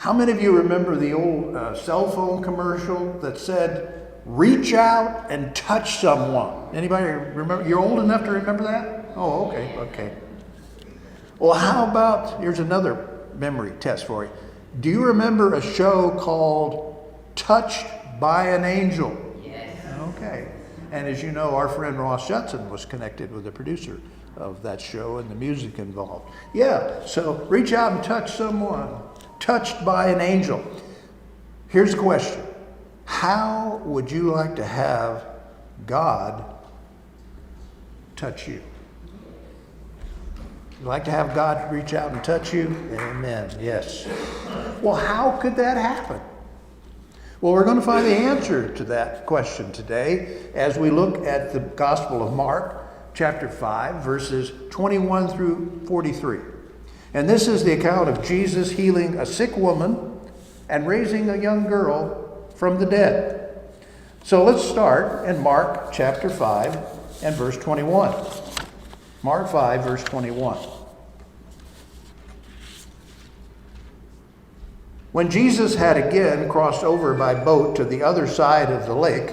How many of you remember the old cell phone commercial that said, reach out and touch someone? Anybody remember? You're old enough to remember that? Oh, okay. Well, how about, here's another memory test for you. Do you remember a show called Touched by an Angel? Yes. Okay. And as you know, our friend Ross Judson was connected with the producer of that show and the music involved. Yeah, so reach out and touch someone. Touched by an angel. Here's the question. How would you like to have God touch you? You like to have God reach out and touch you? Amen. Yes. Well, how could that happen? Well, we're going to find the answer to that question today as we look at the Gospel of Mark, chapter 5, verses 21 through 43. And this is the account of Jesus healing a sick woman and raising a young girl from the dead. So let's start in Mark chapter 5 and verse 21. Mark 5, verse 21. When Jesus had again crossed over by boat to the other side of the lake.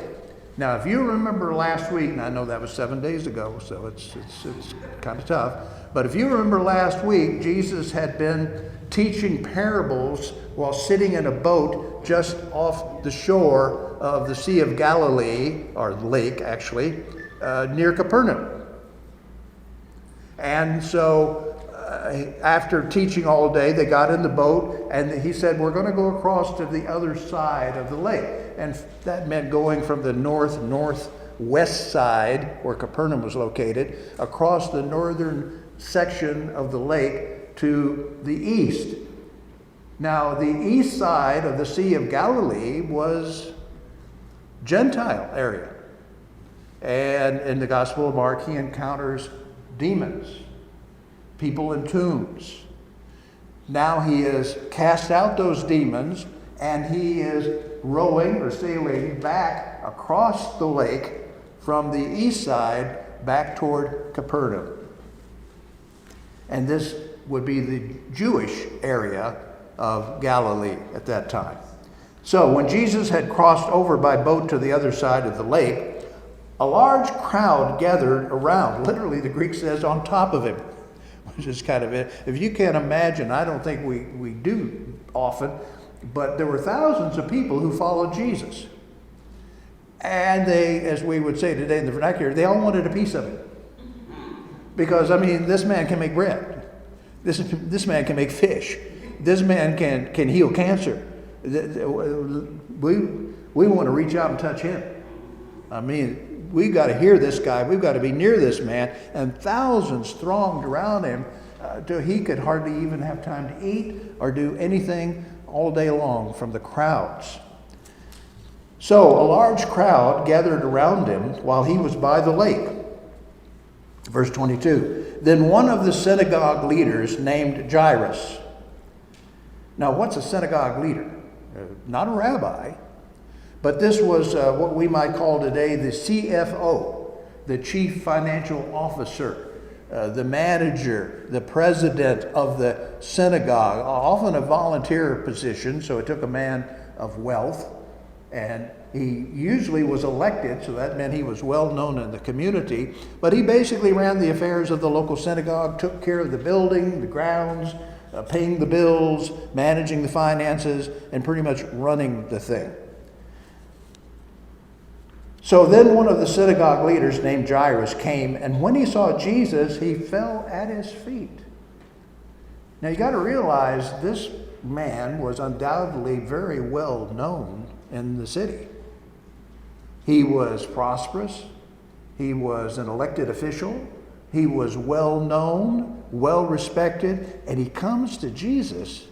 Now, if you remember last week, and I know that was 7 days ago, so it's kind of tough. But if you remember last week, Jesus had been teaching parables while sitting in a boat just off the shore of the Sea of Galilee, or the lake actually, near Capernaum. And so after teaching all day, they got in the boat, and he said, we're going to go across to the other side of the lake. And that meant going from the northwest side, where Capernaum was located, across the northern section of the lake to the east. Now, the east side of the Sea of Galilee was Gentile area. And in the Gospel of Mark, he encounters demons, people in tombs. Now he has cast out those demons, and he is rowing or sailing back across the lake from the east side back toward Capernaum. And this would be the Jewish area of Galilee at that time. So when Jesus had crossed over by boat to the other side of the lake, a large crowd gathered around. Literally, the Greek says on top of him, which is kind of it. If you can't imagine, I don't think we do often, but there were thousands of people who followed Jesus. And they, as we would say today in the vernacular, they all wanted a piece of it. Because, I mean, this man can make bread. This man can make fish. This man can heal cancer. We want to reach out and touch him. I mean, we've got to hear this guy. We've got to be near this man. And thousands thronged around him till he could hardly even have time to eat or do anything all day long from the crowds. So a large crowd gathered around him while he was by the lake. Verse 22, then one of the synagogue leaders named Jairus. Now, what's a synagogue leader? Not a rabbi, but this was what we might call today the CFO, the chief financial officer, the manager, the president of the synagogue, often a volunteer position, so it took a man of wealth. And he usually was elected, so that meant he was well known in the community. But he basically ran the affairs of the local synagogue, took care of the building, the grounds, paying the bills, managing the finances, and pretty much running the thing. So then one of the synagogue leaders named Jairus came, and when he saw Jesus, he fell at his feet. Now you got to realize this man was undoubtedly very well known in the city. He was prosperous. He was an elected official. He was well known, well respected, and he comes to Jesus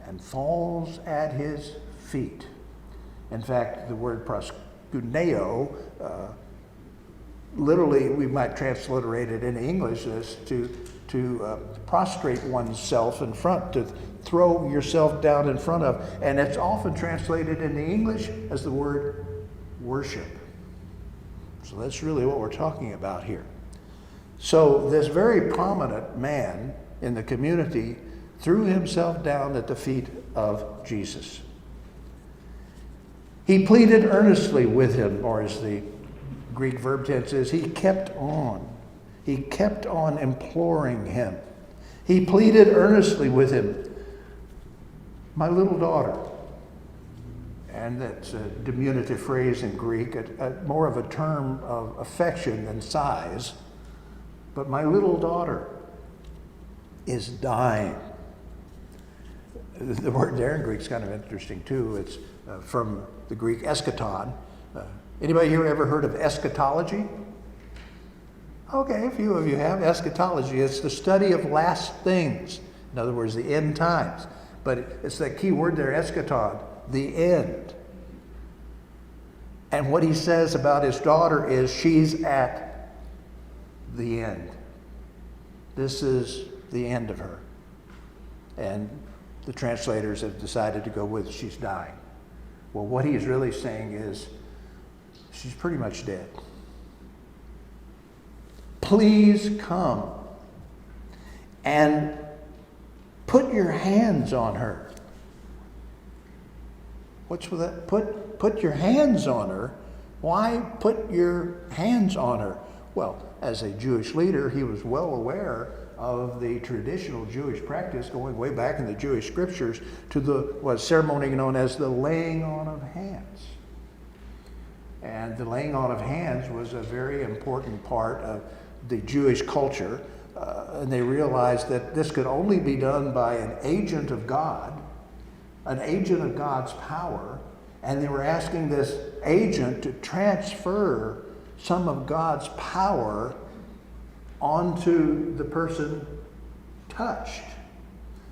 and falls at his feet. In fact, the word proskuneo, literally we might transliterate it in English as to prostrate oneself in front, to throw yourself down in front of. And it's often translated in the English as the word worship. So that's really what we're talking about here. So this very prominent man in the community threw himself down at the feet of Jesus. He pleaded earnestly with him, or as the Greek verb tense is, he kept on. He kept on imploring him. He pleaded earnestly with him, my little daughter. And that's a diminutive phrase in Greek, more of a term of affection than size. But my little daughter is dying. The word there in Greek is kind of interesting too. It's from the Greek eschaton. Anybody here ever heard of eschatology? Okay, a few of you have. Eschatology, it's the study of last things. In other words, the end times. But it's that key word there, eschaton, the end. And what he says about his daughter is she's at the end. This is the end of her. And the translators have decided to go with she's dying. Well, what he's really saying is she's pretty much dead. Please come and put your hands on her. What's with that? Put your hands on her. Why put your hands on her? Well, as a Jewish leader, he was well aware of the traditional Jewish practice going way back in the Jewish scriptures to the ceremony known as the laying on of hands. And the laying on of hands was a very important part of the Jewish culture. And they realized that this could only be done by an agent of God, an agent of God's power. And they were asking this agent to transfer some of God's power onto the person touched.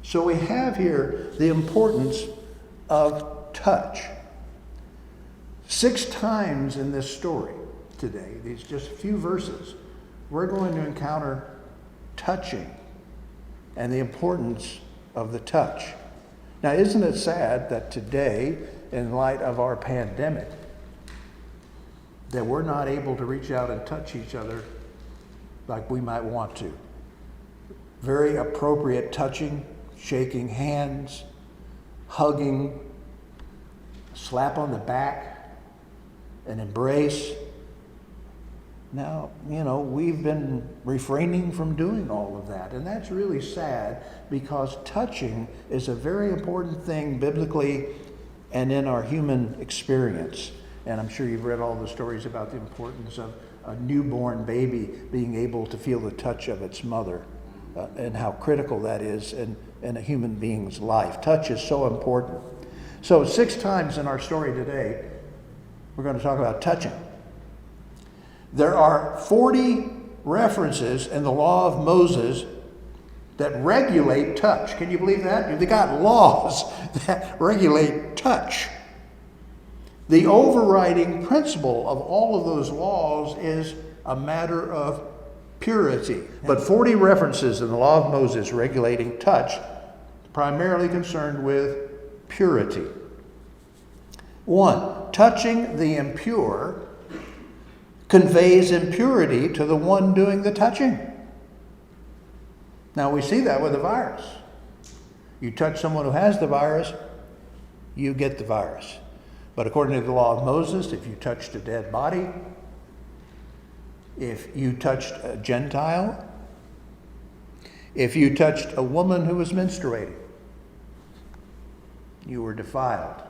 So we have here the importance of touch. 6 times in this story today, these just a few verses, we're going to encounter touching and the importance of the touch. Now, isn't it sad that today, in light of our pandemic, that we're not able to reach out and touch each other like we might want to? Very appropriate touching, shaking hands, hugging, slap on the back, an embrace. Now, we've been refraining from doing all of that, and that's really sad because touching is a very important thing biblically and in our human experience. And I'm sure you've read all the stories about the importance of a newborn baby being able to feel the touch of its mother and how critical that is in a human being's life. Touch is so important. So 6 times in our story today, we're going to talk about touching. There are 40 references in the law of Moses that regulate touch. Can you believe that? They got laws that regulate touch. The overriding principle of all of those laws is a matter of purity. But 40 references in the law of Moses regulating touch, primarily concerned with purity. 1, touching the impure conveys impurity to the one doing the touching. Now we see that with the virus. You touch someone who has the virus, you get the virus. But according to the law of Moses, if you touched a dead body, if you touched a Gentile, if you touched a woman who was menstruating, you were defiled,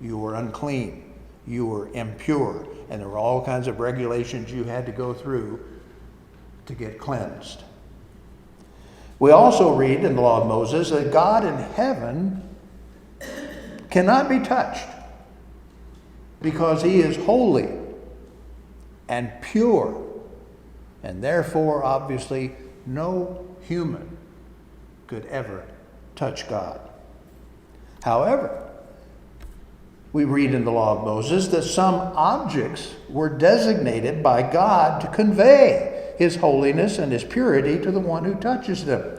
you were unclean, you were impure, and there were all kinds of regulations you had to go through to get cleansed. We also read in the law of Moses that God in heaven cannot be touched because he is holy and pure, and therefore, obviously, no human could ever touch God. However, we read in the law of Moses that some objects were designated by God to convey his holiness and his purity to the one who touches them.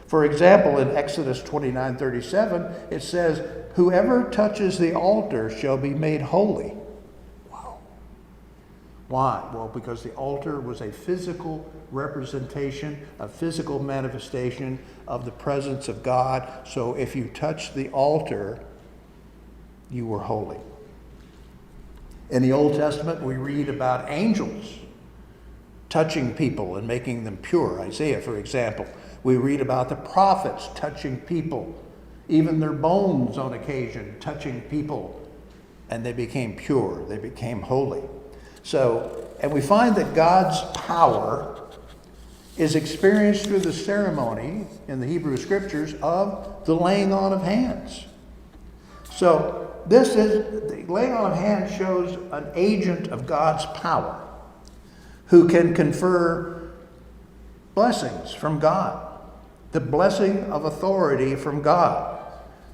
For example, in Exodus 29:37, it says, "Whoever touches the altar shall be made holy." Wow. Why? Well, because the altar was a physical representation, a physical manifestation of the presence of God. So if you touched the altar, you were holy. In the Old Testament, we read about angels touching people and making them pure. Isaiah, for example. We read about the prophets touching people, even their bones on occasion touching people, and they became pure, they became holy. So, and we find that God's power is experienced through the ceremony in the Hebrew Scriptures of the laying on of hands. So, the laying on of hands shows an agent of God's power who can confer blessings from God, the blessing of authority from God,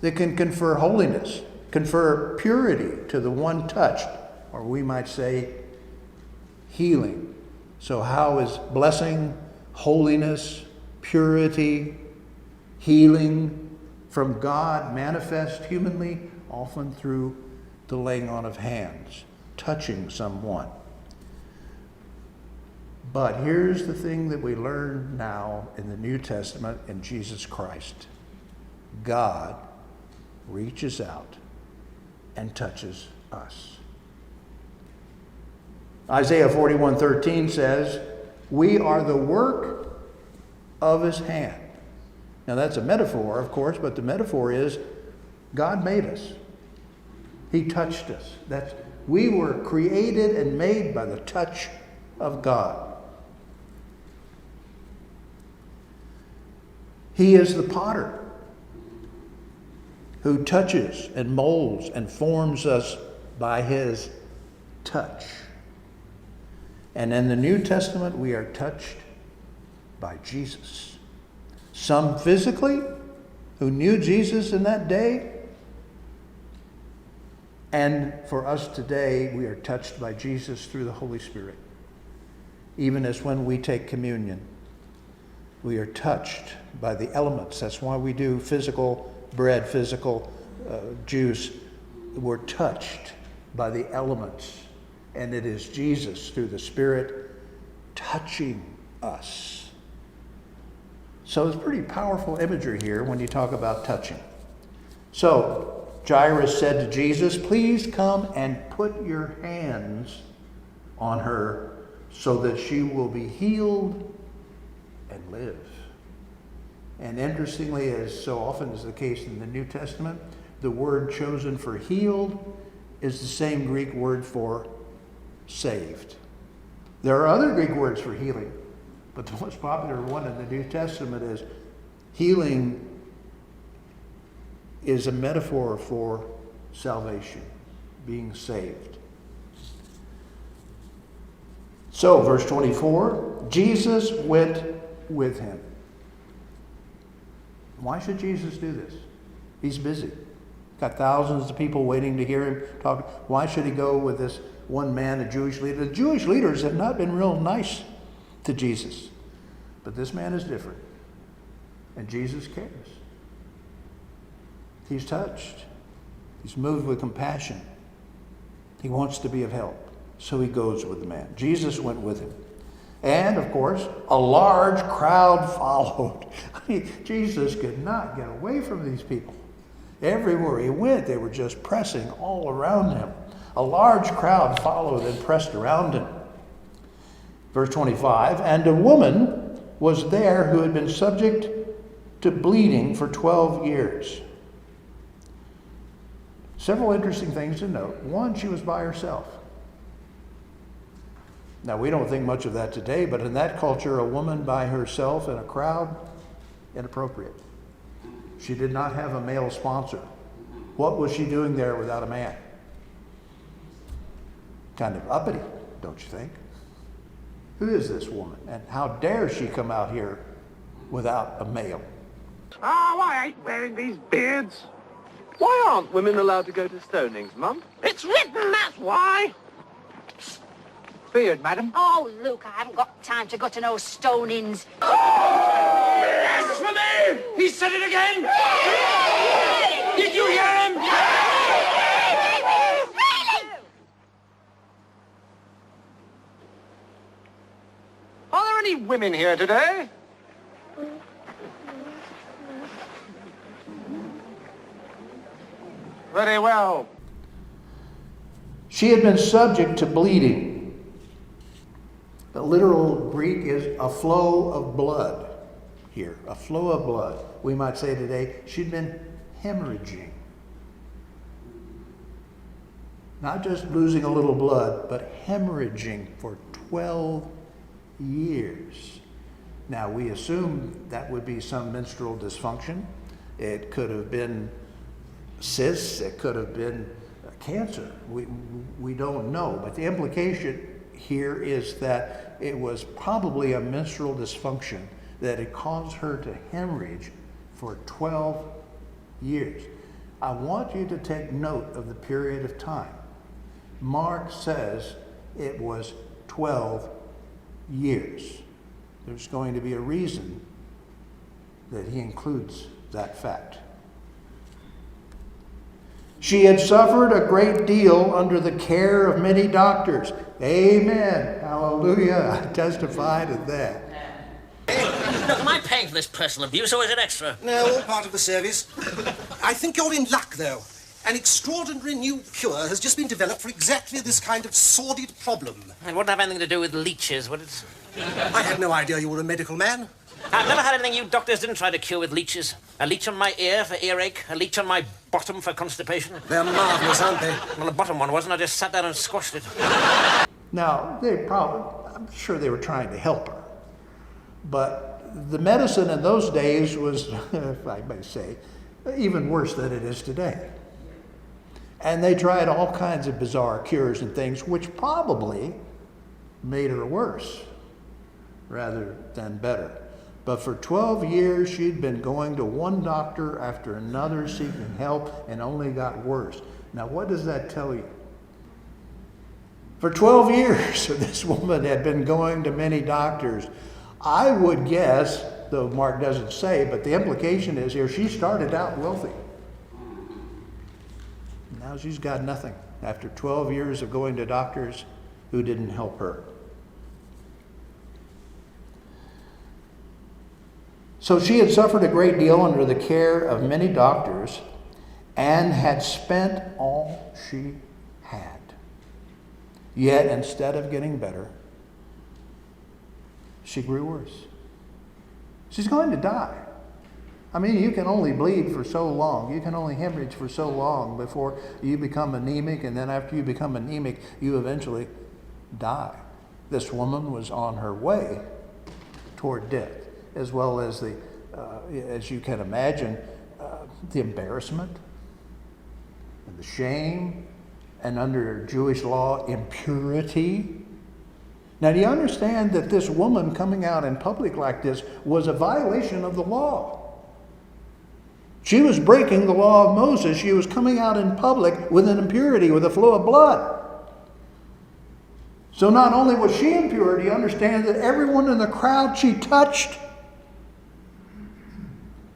that can confer holiness, confer purity to the one touched, or we might say healing. So how is blessing, holiness, purity, healing from God manifest humanly? Often through the laying on of hands, touching someone. But here's the thing that we learn now in the New Testament in Jesus Christ. God reaches out and touches us. Isaiah 41:13 says, "We are the work of his hand." Now that's a metaphor, of course, but the metaphor is God made us. He touched us. We were created and made by the touch of God. He is the potter who touches and molds and forms us by his touch. And in the New Testament, we are touched by Jesus. Some physically, who knew Jesus in that day. And for us today, we are touched by Jesus through the Holy Spirit. Even as when we take communion, we are touched by the elements. That's why we do physical bread, physical juice. We're touched by the elements. And it is Jesus through the Spirit touching us. So it's pretty powerful imagery here when you talk about touching. So Jairus said to Jesus, "Please come and put your hands on her so that she will be healed and live." And interestingly, as so often is the case in the New Testament, the word chosen for healed is the same Greek word for saved. There are other Greek words for healing, but the most popular one in the New Testament is healing is a metaphor for salvation, being saved. So, verse 24, Jesus went with him. Why should Jesus do this? He's busy. Got thousands of people waiting to hear him talk. Why should he go with this one man, a Jewish leader? The Jewish leaders have not been real nice to Jesus. But this man is different. And Jesus cares. He's touched. He's moved with compassion. He wants to be of help. So he goes with the man. Jesus went with him. And, of course, a large crowd followed. Jesus could not get away from these people. Everywhere he went, they were just pressing all around him. A large crowd followed and pressed around him. Verse 25, and a woman was there who had been subject to bleeding for 12 years. Several interesting things to note. One, she was by herself. Now, we don't think much of that today, but in that culture, a woman by herself in a crowd, inappropriate. She did not have a male sponsor. What was she doing there without a man? Kind of uppity, don't you think? Who is this woman? And how dare she come out here without a male? Oh, I hate wearing these beards. Why aren't women allowed to go to stonings, Mum? It's written, that's why. Beard, madam. Oh, Luke, I haven't got time to go to no stonings. Blasphemy! He said it again! Did you hear him? women here today. Very well. She had been subject to bleeding. The literal Greek is a flow of blood here, a flow of blood. We might say today, she'd been hemorrhaging. Not just losing a little blood, but hemorrhaging for 12 years. Now, we assume that would be some menstrual dysfunction. It could have been cysts, it could have been cancer. We don't know, but the implication here is that it was probably a menstrual dysfunction that it caused her to hemorrhage for 12 years. I want you to take note of the period of time. Mark says it was 12 years. There's going to be a reason that he includes that fact. She had suffered a great deal under the care of many doctors. Amen. Hallelujah. I testify to that. Look, am I paying for this personal abuse or is it extra? No, all part of the service. I think you're in luck, though. An extraordinary new cure has just been developed for exactly this kind of sordid problem. It wouldn't have anything to do with leeches, would it? I had no idea you were a medical man. I've never had anything you doctors didn't try to cure with leeches. A leech on my ear for earache, a leech on my bottom for constipation. They're marvelous, aren't they? Well, the bottom one wasn't. I just sat down and squashed it. Now, I'm sure they were trying to help her. But the medicine in those days was, if I may say, even worse than it is today. And they tried all kinds of bizarre cures and things, which probably made her worse rather than better. But for 12 years, she'd been going to one doctor after another seeking help and only got worse. Now, what does that tell you? For 12 years, this woman had been going to many doctors. I would guess, though Mark doesn't say, but the implication is here, she started out wealthy. Now she's got nothing after 12 years of going to doctors who didn't help her. So she had suffered a great deal under the care of many doctors and had spent all she had. Yet instead of getting better, she grew worse. She's going to die. I mean, you can only bleed for so long. You can only hemorrhage for so long before you become anemic, and then after you become anemic, you eventually die. This woman was on her way toward death, as well as as you can imagine, the embarrassment and the shame, and under Jewish law, impurity. Now, do you understand that this woman coming out in public like this was a violation of the law? She was breaking the law of Moses. She was coming out in public with an impurity, with a flow of blood. So not only was she impure, do you understand that everyone in the crowd she touched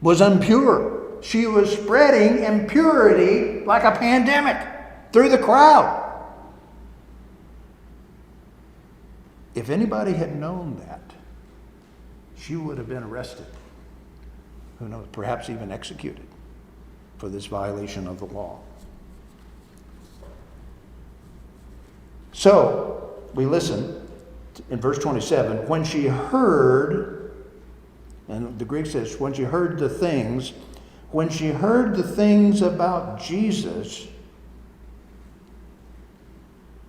was impure. She was spreading impurity like a pandemic through the crowd. If anybody had known that, she would have been arrested. Who knows, perhaps even executed for this violation of the law. So, we listen in verse 27. When she heard, and the Greek says, when she heard the things about Jesus.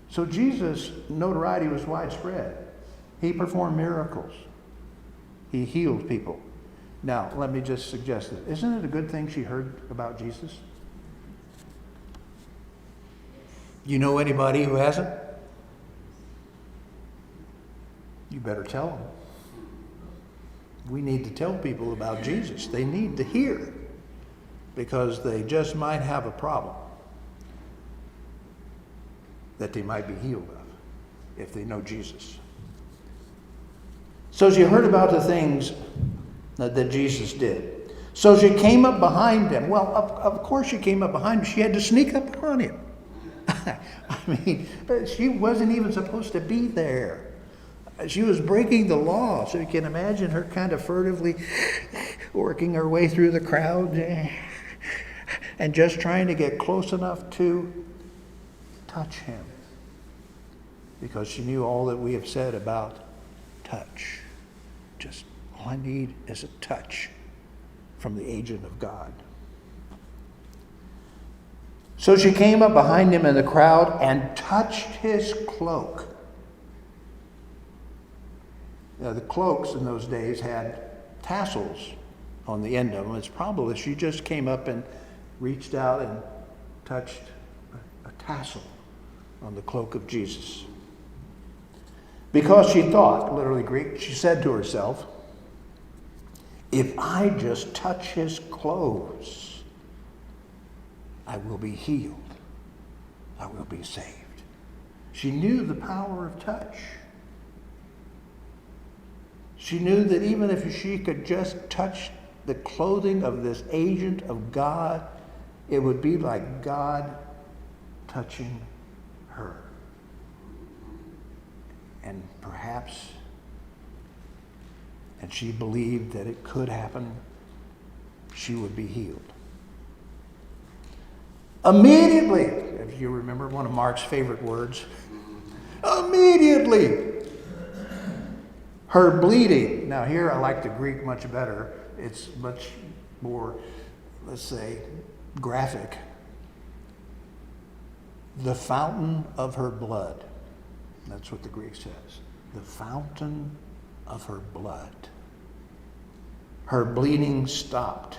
So Jesus' notoriety was widespread. He performed miracles. He healed people. Now, let me just suggest this. Isn't it a good thing she heard about Jesus? You know anybody who hasn't? You better tell them. We need to tell people about Jesus. They need to hear, because they just might have a problem that they might be healed of if they know Jesus. So she heard about the things that Jesus did. So she came up behind him. Well, of course she came up behind him. She had to sneak up on him. I mean, she wasn't even supposed to be there. She was breaking the law. So you can imagine her kind of furtively working her way through the crowd and just trying to get close enough to touch him. Because she knew all that we have said about touch. Just all I need is a touch from the agent of God. So she came up behind him in the crowd and touched his cloak. Now, the cloaks in those days had tassels on the end of them. It's probably she just came up and reached out and touched a tassel on the cloak of Jesus. Because she thought, literally Greek, she said to herself, if I just touch his clothes, I will be healed. I will be saved. She knew the power of touch. She knew that even if she could just touch the clothing of this agent of God, it would be like God touching her. And perhaps, and she believed that it could happen, she would be healed. Immediately, if you remember one of Mark's favorite words, immediately, her bleeding. Now here I like the Greek much better. It's much more, let's say, graphic. The fountain of her blood. That's what the Greek says. The fountain of her blood. Her bleeding stopped.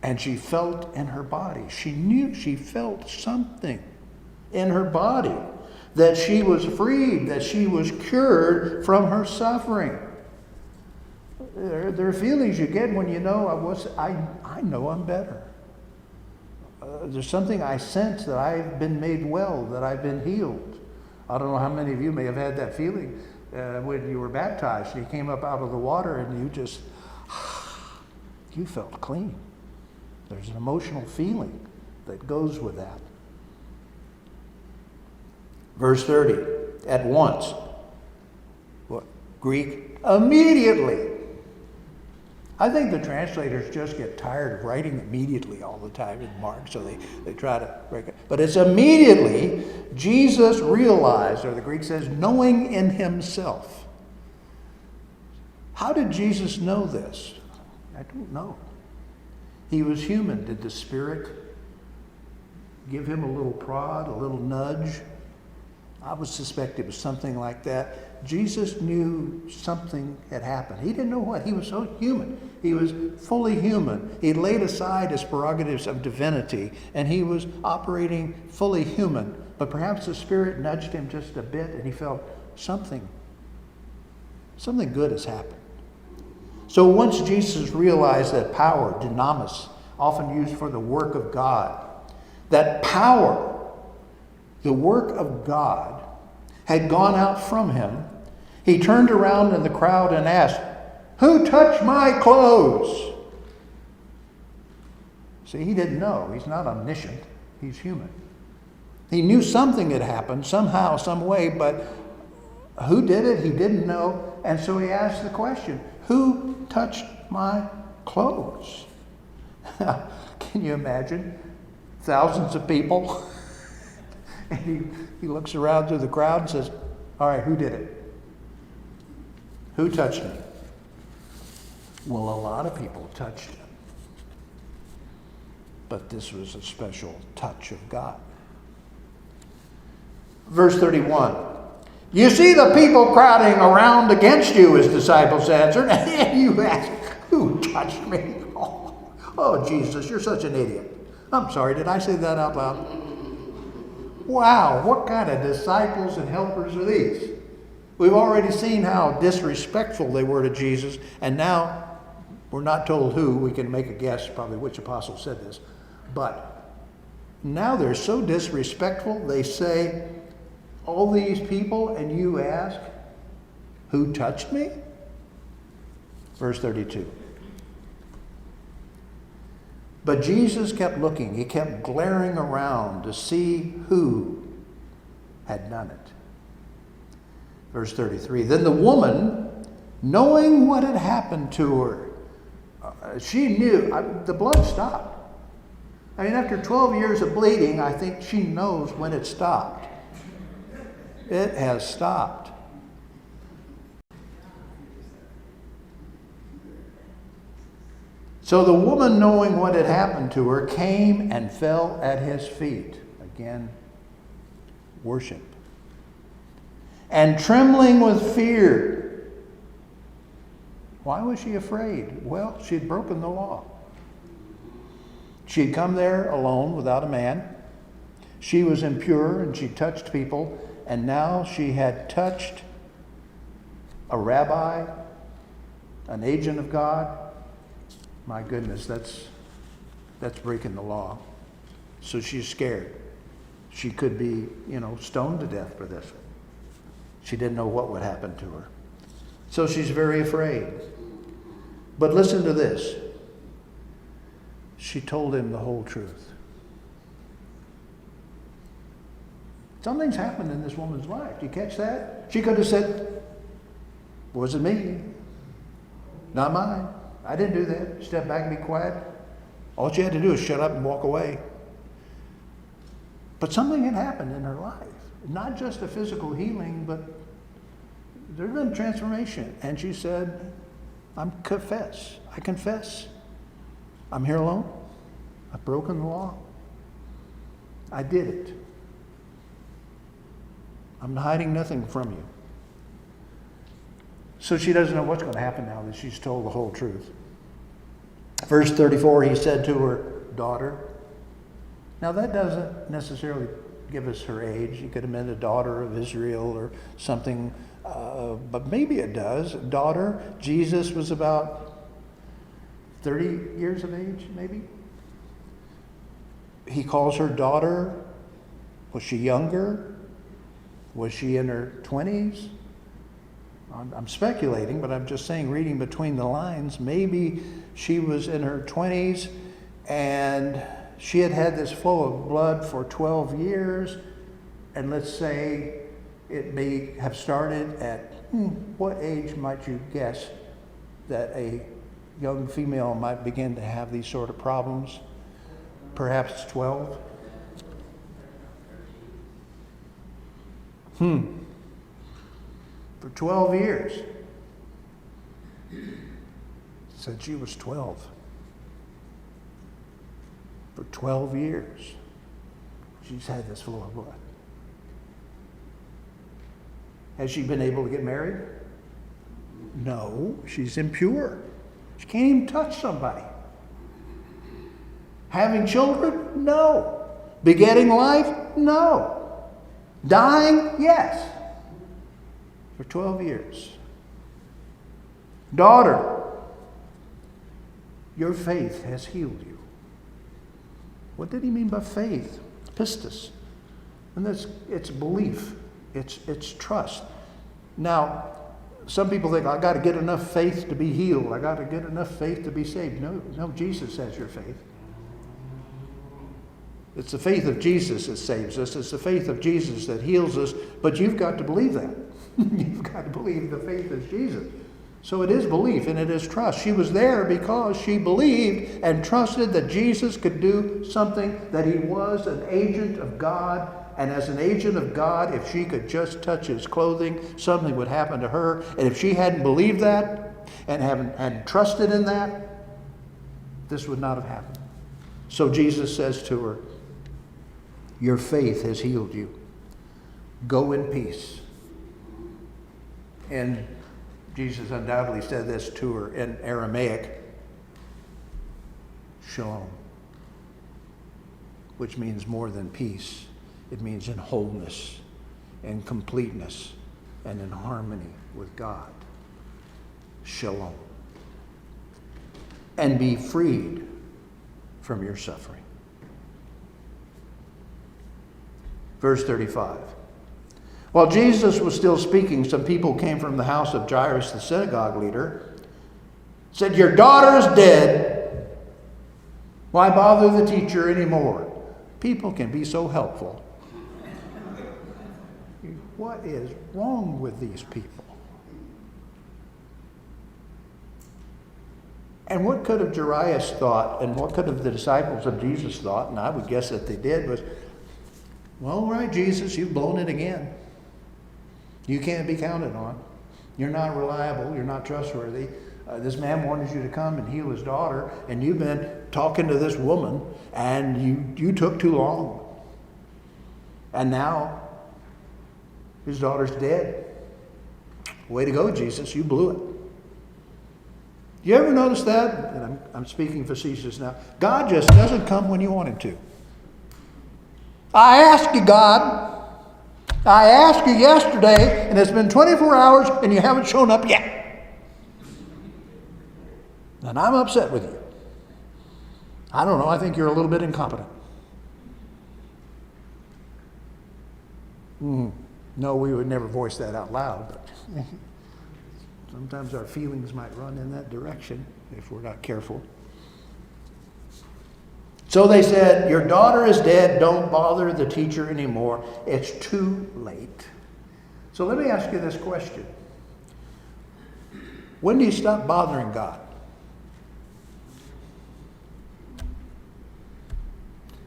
And she felt in her body. She knew she felt something in her body. That she was freed, that she was cured from her suffering. There are feelings you get when you know I know I'm better. There's something I sense that I've been made well, that I've been healed. I don't know how many of you may have had that feeling when you were baptized. You came up out of the water and you felt clean. There's an emotional feeling that goes with that. Verse 30, at once. What? Greek, immediately. I think the translators just get tired of writing immediately all the time in Mark, so they try to break it. But it's immediately Jesus realized, or the Greek says, knowing in himself. How did Jesus know this? I don't know. He was human. Did the Spirit give him a little prod, a little nudge? I would suspect it was something like that. Jesus knew something had happened. He didn't know what. He was so human. He was fully human. He laid aside his prerogatives of divinity, and he was operating fully human. But perhaps the Spirit nudged him just a bit, and he felt something good has happened. So once Jesus realized that power, dynamis, often used for the work of God, that power, the work of God, had gone out from him, he turned around in the crowd and asked, "Who touched my clothes?" See, he didn't know. He's not omniscient. He's human. He knew something had happened somehow, some way, but who did it? He didn't know. And so he asked the question, "Who touched my clothes?" Can you imagine? Thousands of people. And he looks around through the crowd and says, "All right, who did it? Who touched me?" Well, a lot of people touched him. But this was a special touch of God. Verse 31. "You see the people crowding around against you," his disciples answered. And you ask, "Who touched me?" Oh, Jesus, you're such an idiot. I'm sorry, did I say that out loud? Wow, what kind of disciples and helpers are these? We've already seen how disrespectful they were to Jesus, and now we're not told who. We can make a guess probably which apostle said this. But now they're so disrespectful, they say, all these people, and you ask, "Who touched me?" Verse 32. But Jesus kept looking. He kept glaring around to see who had done it. Verse 33, then the woman, knowing what had happened to her, she knew, the blood stopped. I mean, after 12 years of bleeding, I think she knows when it stopped. It has stopped. So the woman, knowing what had happened to her, came and fell at his feet. Again, worship. And trembling with fear. Why was she afraid? Well, she had broken the law. She had come there alone without a man. She was impure and she touched people. And now she had touched a rabbi, an agent of God. My goodness, that's breaking the law. So she's scared. She could be, stoned to death for this. She didn't know what would happen to her. So she's very afraid. But listen to this. She told him the whole truth. Something's happened in this woman's life. Do you catch that? She could have said, wasn't me. Not mine. I didn't do that. Step back and be quiet. All she had to do is shut up and walk away. But something had happened in her life. Not just a physical healing, but there's been transformation. And she said, I confess. I'm here alone. I've broken the law. I did it. I'm hiding nothing from you. So she doesn't know what's going to happen now that she's told the whole truth. Verse 34, he said to her, daughter. Now that doesn't necessarily give us her age. She could have been a daughter of Israel or something, but maybe it does. Daughter, Jesus was about 30 years of age, maybe. He calls her daughter. Was she younger? Was she in her 20s? I'm speculating, but I'm just saying, reading between the lines, maybe she was in her 20s and she had had this flow of blood for 12 years. And let's say it may have started at, what age might you guess that a young female might begin to have these sort of problems? Perhaps 12? For 12 years. Said she was 12. For 12 years, she's had this flow of blood. Has she been able to get married? No, she's impure. She can't even touch somebody. Having children? No. Begetting life? No. Dying? Yes. For 12 years. Daughter, your faith has healed you. What did he mean by faith? Pistis. And it's belief. It's trust. Now, some people think, I got to get enough faith to be healed. I got to get enough faith to be saved. No, Jesus has your faith. It's the faith of Jesus that saves us. It's the faith of Jesus that heals us. But you've got to believe that. You've got to believe the faith is Jesus. So it is belief and it is trust. She was there because she believed and trusted that Jesus could do something, that he was an agent of God. And as an agent of God, if she could just touch his clothing, something would happen to her. And if she hadn't believed that and hadn't trusted in that, this would not have happened. So Jesus says to her, your faith has healed you. Go in peace. And Jesus undoubtedly said this to her in Aramaic, shalom, which means more than peace. It means in wholeness, in completeness, and in harmony with God. Shalom. And be freed from your suffering. Verse 35. While Jesus was still speaking, some people came from the house of Jairus, the synagogue leader, said, your daughter is dead. Why bother the teacher anymore? People can be so helpful. what is wrong with these people? And what could have Jairus thought, and what could have the disciples of Jesus thought, and I would guess that they did, was, well, all right, Jesus, you've blown it again. You can't be counted on. You're not reliable. You're not trustworthy. This man wanted you to come and heal his daughter, and you've been talking to this woman, and you took too long. And now his daughter's dead. Way to go, Jesus. You blew it. You ever notice that? And I'm speaking facetious now. God just doesn't come when you want him to. I asked you, God. I asked you yesterday, and it's been 24 hours, and you haven't shown up yet. And I'm upset with you. I don't know. I think you're a little bit incompetent. No, we would never voice that out loud, but sometimes our feelings might run in that direction if we're not careful. So they said, your daughter is dead. Don't bother the teacher anymore. It's too late. So let me ask you this question. When do you stop bothering God?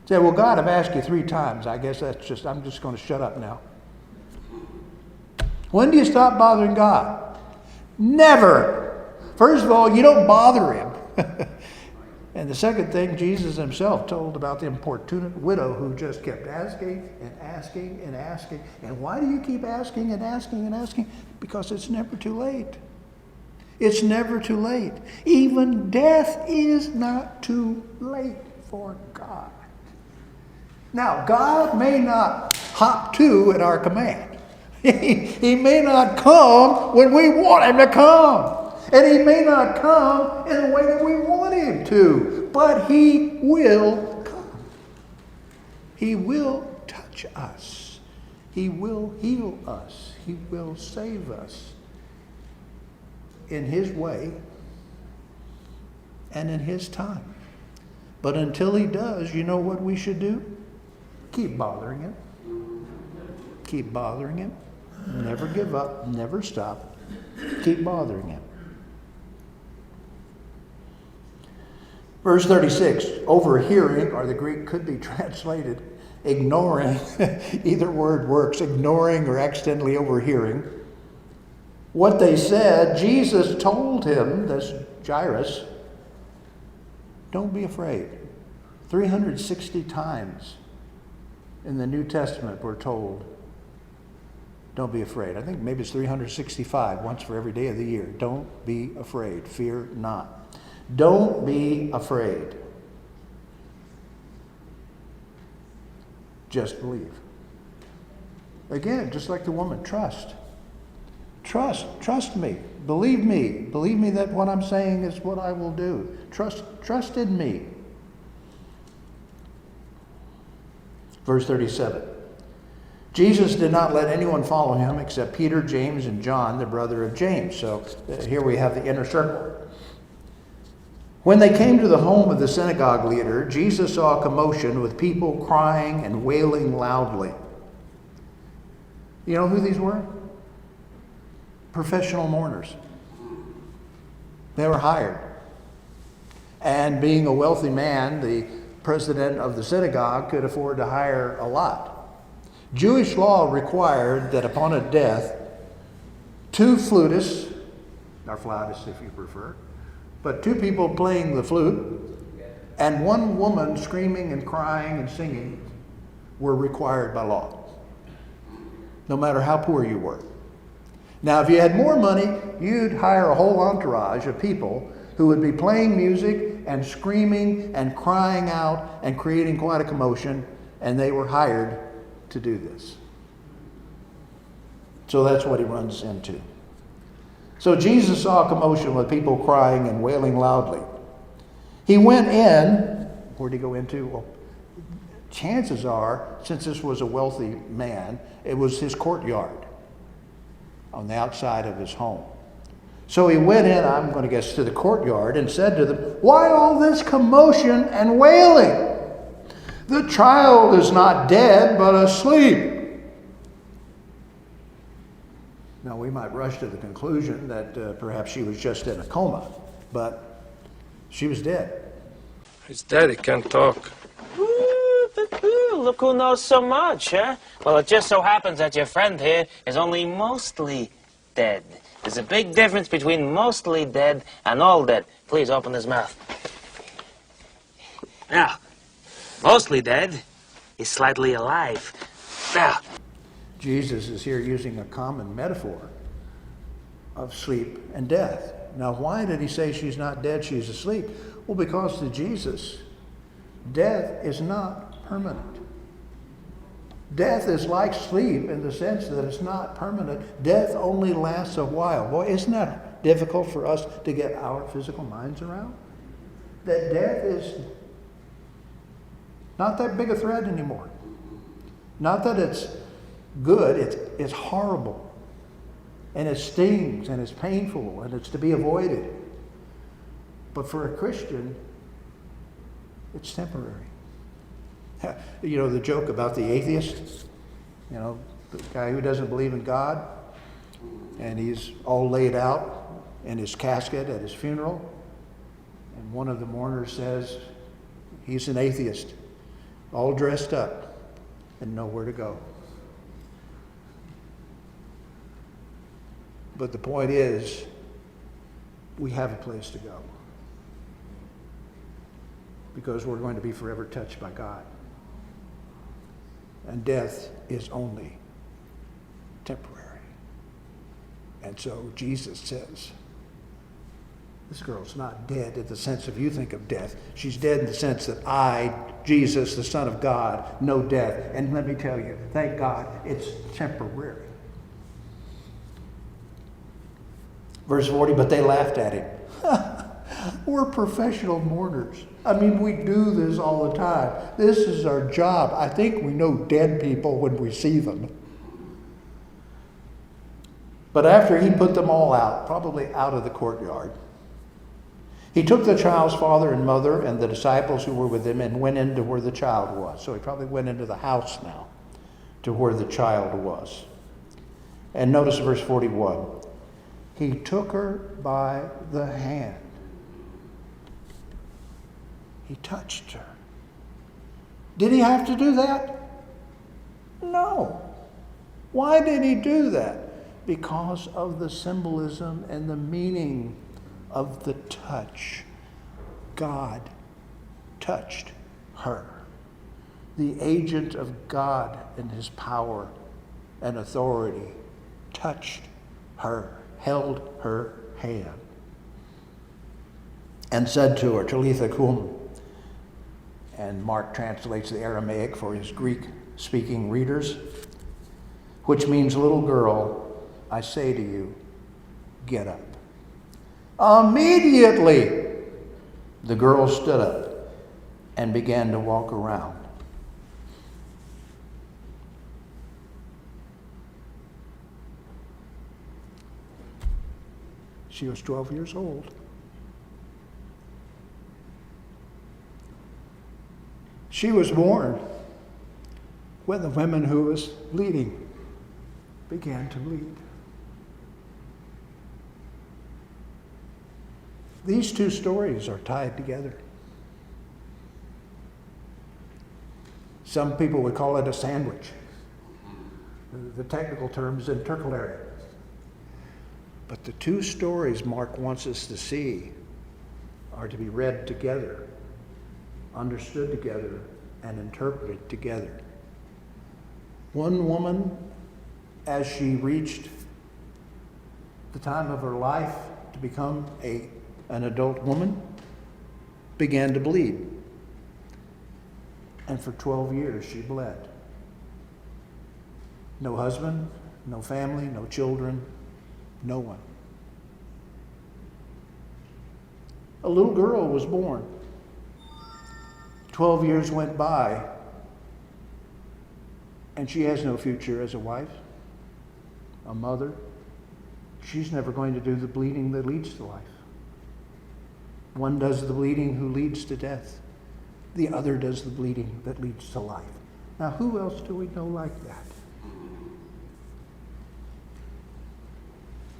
Say, well, God, I've asked you 3 times. I guess I'm just going to shut up now. When do you stop bothering God? Never. First of all, you don't bother him. And the second thing, Jesus himself told about the importunate widow who just kept asking and asking and asking. And why do you keep asking and asking and asking? Because it's never too late. It's never too late. Even death is not too late for God. Now, God may not hop to at our command. He may not come when we want him to come. And he may not come in the way that we want him to. But he will come. He will touch us. He will heal us. He will save us in his way and in his time. But until he does, you know what we should do? Keep bothering him. Keep bothering him. Never give up. Never stop. Keep bothering him. Verse 36, overhearing, or the Greek could be translated ignoring. Either word works, ignoring or accidentally overhearing. What they said, Jesus told him, this Jairus, don't be afraid. 360 times in the New Testament we're told, don't be afraid. I think maybe it's 365, once for every day of the year. Don't be afraid. Fear not. Don't be afraid. Just believe. Again, just like the woman, trust. Trust me. Believe me. Believe me that what I'm saying is what I will do. Trust in me. Verse 37. Jesus did not let anyone follow him except Peter, James, and John, the brother of James. So here we have the inner circle. When they came to the home of the synagogue leader, Jesus saw a commotion with people crying and wailing loudly. You know who these were? Professional mourners. They were hired. And being a wealthy man, the president of the synagogue could afford to hire a lot. Jewish law required that upon a death, 2 flutists, or flautists if you prefer, but 2 people playing the flute and 1 woman screaming and crying and singing were required by law, no matter how poor you were. Now, if you had more money, you'd hire a whole entourage of people who would be playing music and screaming and crying out and creating quite a commotion, and they were hired to do this. So that's what he runs into. So Jesus saw a commotion with people crying and wailing loudly. He went in. Where did he go into? Well, chances are, since this was a wealthy man, it was his courtyard on the outside of his home. So he went in, I'm going to guess, to the courtyard and said to them, why all this commotion and wailing? The child is not dead, but asleep. Now, we might rush to the conclusion that perhaps she was just in a coma, but she was dead. His daddy can't talk. Look who knows so much, huh? Well, it just so happens that your friend here is only mostly dead. There's a big difference between mostly dead and all dead. Please open his mouth. Now, mostly dead is slightly alive. Now, Jesus is here using a common metaphor of sleep and death. Now, why did he say she's not dead, she's asleep? Well, because to Jesus, death is not permanent. Death is like sleep in the sense that it's not permanent. Death only lasts a while. Boy, isn't that difficult for us to get our physical minds around? That death is not that big a threat anymore. Not that it's good, it's horrible. And it stings, and it's painful, and it's to be avoided. But for a Christian, it's temporary. You know the joke about the atheist? You know, the guy who doesn't believe in God, and he's all laid out in his casket at his funeral, and one of the mourners says he's an atheist, all dressed up, and nowhere to go. But the point is, we have a place to go, because we're going to be forever touched by God. And death is only temporary. And so Jesus says, this girl's not dead in the sense of you think of death. She's dead in the sense that I, Jesus, the Son of God, know death. And let me tell you, thank God, it's temporary. Verse 40, but they laughed at him. We're professional mourners. I mean, we do this all the time. This is our job. I think we know dead people when we see them. But after he put them all out, probably out of the courtyard, he took the child's father and mother and the disciples who were with him and went into where the child was. So he probably went into the house now to where the child was. And notice verse 41. He took her by the hand. He touched her. Did he have to do that? No. Why did he do that? Because of the symbolism and the meaning of the touch. God touched her. The agent of God in his power and authority touched her, held her hand, and said to her, Talitha cum. And Mark translates the Aramaic for his Greek-speaking readers, which means, little girl, I say to you, get up. Immediately, the girl stood up and began to walk around. She was 12 years old. She was born when the woman who was bleeding began to bleed. These two stories are tied together. Some people would call it a sandwich. The technical term is intercalary. But the two stories Mark wants us to see are to be read together, understood together, and interpreted together. One woman, as she reached the time of her life to become an adult woman, began to bleed. And for 12 years she bled. No husband, no family, no children, no one. A little girl was born. 12 years went by, and she has no future as a wife, a mother. She's never going to do the bleeding that leads to life. One does the bleeding who leads to death. The other does the bleeding that leads to life. Now, who else do we know like that?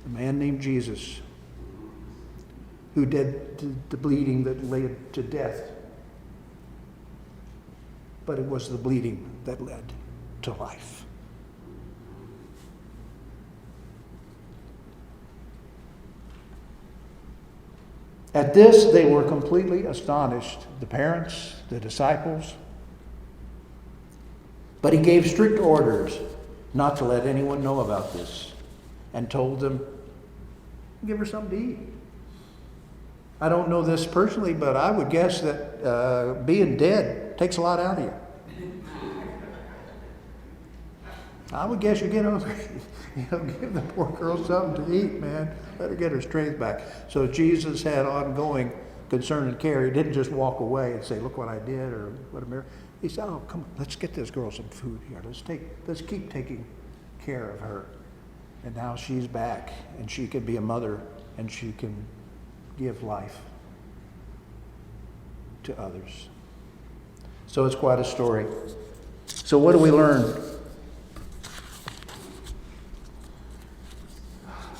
a man named Jesus, who did the bleeding that led to death. But it was the bleeding that led to life. At this, they were completely astonished, the parents, the disciples. But he gave strict orders not to let anyone know about this, and told them, give her something to eat. I don't know this personally, but I would guess that being dead takes a lot out of you. I would guess you get over, give the poor girl something to eat, man. Let her get her strength back. So Jesus had ongoing concern and care. He didn't just walk away and say, look what I did, or what a miracle. He said, oh, come on, let's get this girl some food here. Let's keep taking care of her. And now she's back, and she can be a mother, and she can give life to others. So it's quite a story. So what do we learn?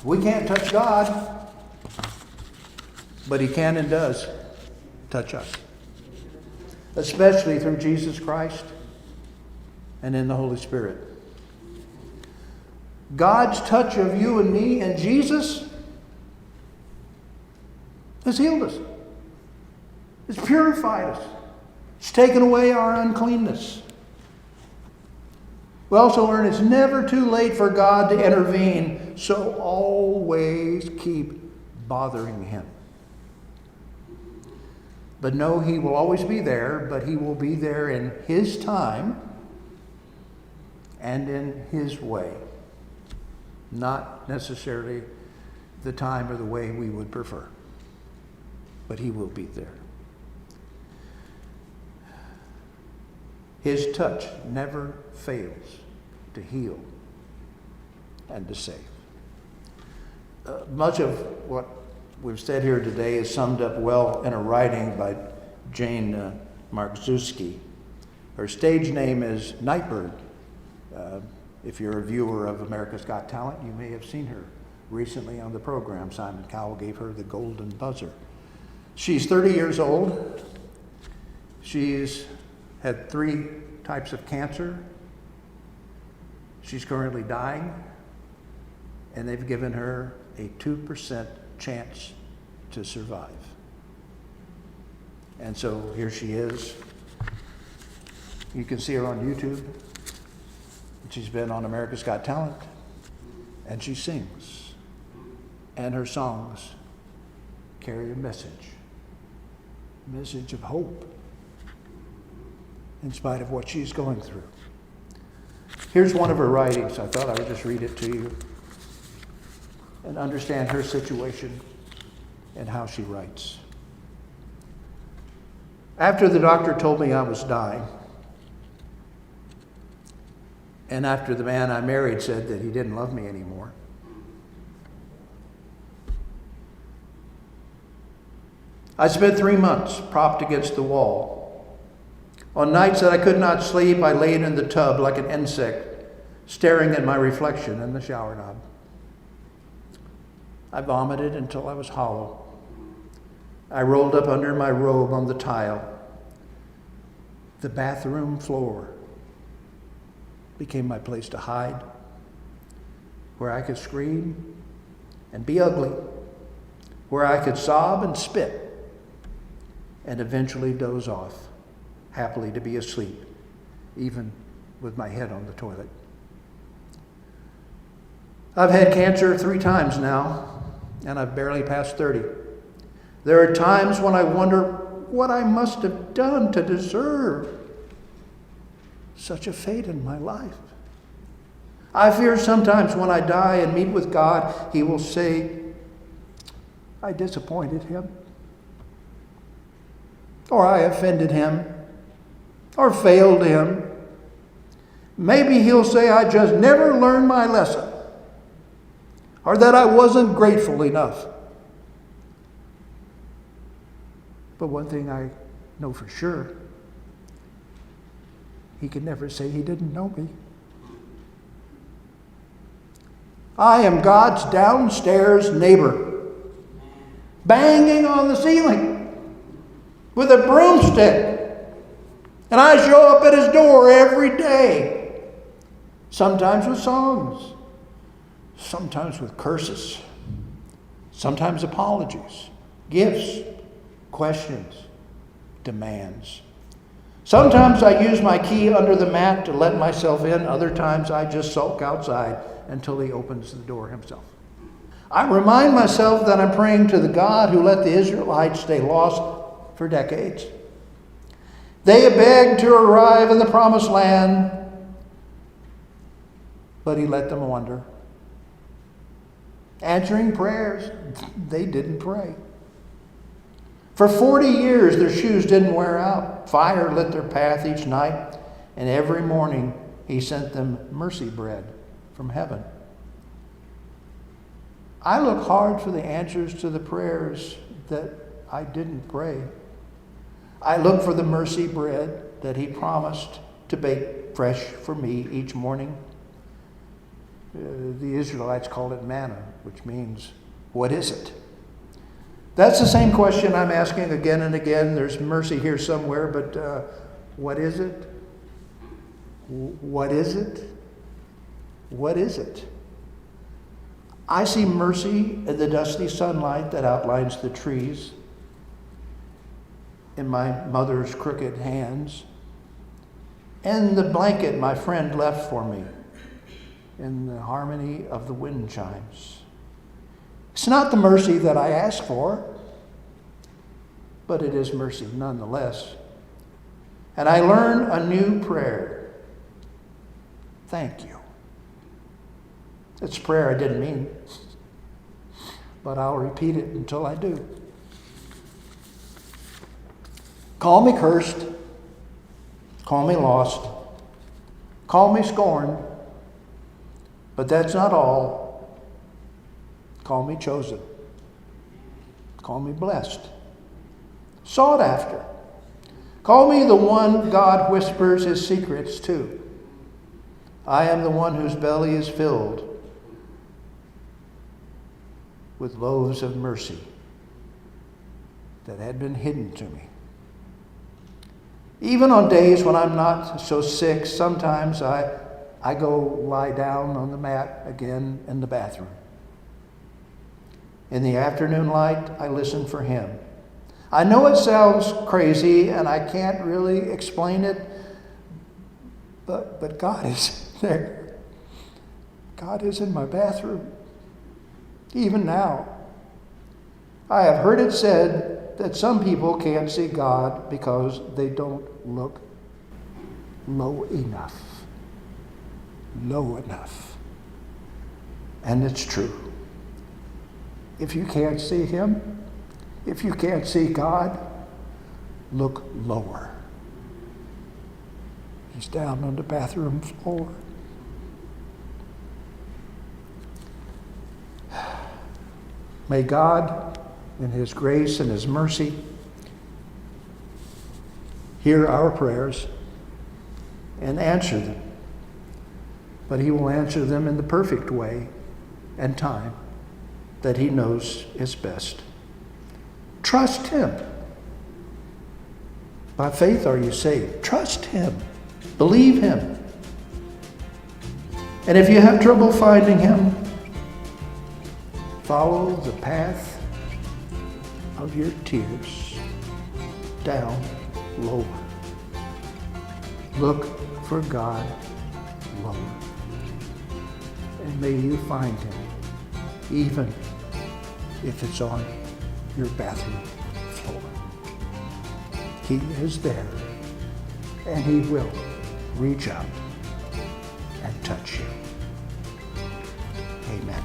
We can't touch God, but he can and does touch us, especially through Jesus Christ and in the Holy Spirit. God's touch of you and me and Jesus has healed us. It's purified us. It's taken away our uncleanness. We also learn it's never too late for God to intervene, so always keep bothering him. But know he will always be there, but he will be there in his time and in his way. Not necessarily the time or the way we would prefer, but he will be there. His touch never fails to heal and to save. Much of what we've said here today is summed up well in a writing by Jane Marczewski. Her stage name is Nightbird. If you're a viewer of America's Got Talent, you may have seen her recently on the program. Simon Cowell gave her the golden buzzer. She's 30 years old. She's had 3 types of cancer. She's currently dying, and they've given her a 2% chance to survive. And so here she is. You can see her on YouTube. She's been on America's Got Talent, and she sings. And her songs carry a message of hope in spite of what she's going through. Here's one of her writings. I thought I would just read it to you and understand her situation and how she writes. After the doctor told me I was dying, and after the man I married said that he didn't love me anymore, I spent 3 months propped against the wall. On nights that I could not sleep, I laid in the tub like an insect, staring at my reflection in the shower knob. I vomited until I was hollow. I rolled up under my robe on the tile. The bathroom floor became my place to hide, where I could scream and be ugly, where I could sob and spit, and eventually doze off, happily to be asleep, even with my head on the toilet. I've had cancer 3 times now, and I've barely passed 30. There are times when I wonder what I must have done to deserve such a fate in my life. I fear sometimes when I die and meet with God, he will say, I disappointed him, or I offended him, or failed him. Maybe he'll say I just never learned my lesson, or that I wasn't grateful enough. But one thing I know for sure, he can never say he didn't know me. I am God's downstairs neighbor, banging on the ceiling with a broomstick. And I show up at his door every day, sometimes with songs, sometimes with curses, sometimes apologies, gifts, questions, demands. Sometimes I use my key under the mat to let myself in. Other times I just sulk outside until he opens the door himself. I remind myself that I'm praying to the God who let the Israelites stay lost for decades. They begged to arrive in the promised land, but he let them wander. Answering prayers, they didn't pray. For 40 years, their shoes didn't wear out. Fire lit their path each night, and every morning he sent them mercy bread from heaven. I look hard for the answers to the prayers that I didn't pray. I look for the mercy bread that he promised to bake fresh for me each morning. The Israelites called it manna, which means, what is it? That's the same question I'm asking again and again. There's mercy here somewhere, but what is it? What is it? What is it? I see mercy in the dusty sunlight that outlines the trees, in my mother's crooked hands, and the blanket my friend left for me, in the harmony of the wind chimes. It's not the mercy that I ask for, but it is mercy nonetheless. And I learn a new prayer. Thank you. It's a prayer I didn't mean, but I'll repeat it until I do. Call me cursed, call me lost, call me scorned, but that's not all. Call me chosen, call me blessed, sought after. Call me the one God whispers his secrets to. I am the one whose belly is filled with loaves of mercy that had been hidden to me. Even on days when I'm not so sick, sometimes I go lie down on the mat again in the bathroom. In the afternoon light, I listen for him. I know it sounds crazy and I can't really explain it, but God is there. God is in my bathroom, even now. I have heard it said that some people can't see God because they don't look low enough. Low enough. And it's true. If you can't see him, if you can't see God, look lower. He's down on the bathroom floor. May God, in his grace and his mercy, hear our prayers and answer them. But he will answer them in the perfect way and time that he knows is best. Trust him. By faith are you saved. Trust him. Believe him. And if you have trouble finding him, follow the path of your tears down lower. Look for God lower. And may you find him, even if it's on your bathroom floor. He is there, and he will reach out and touch you. Amen.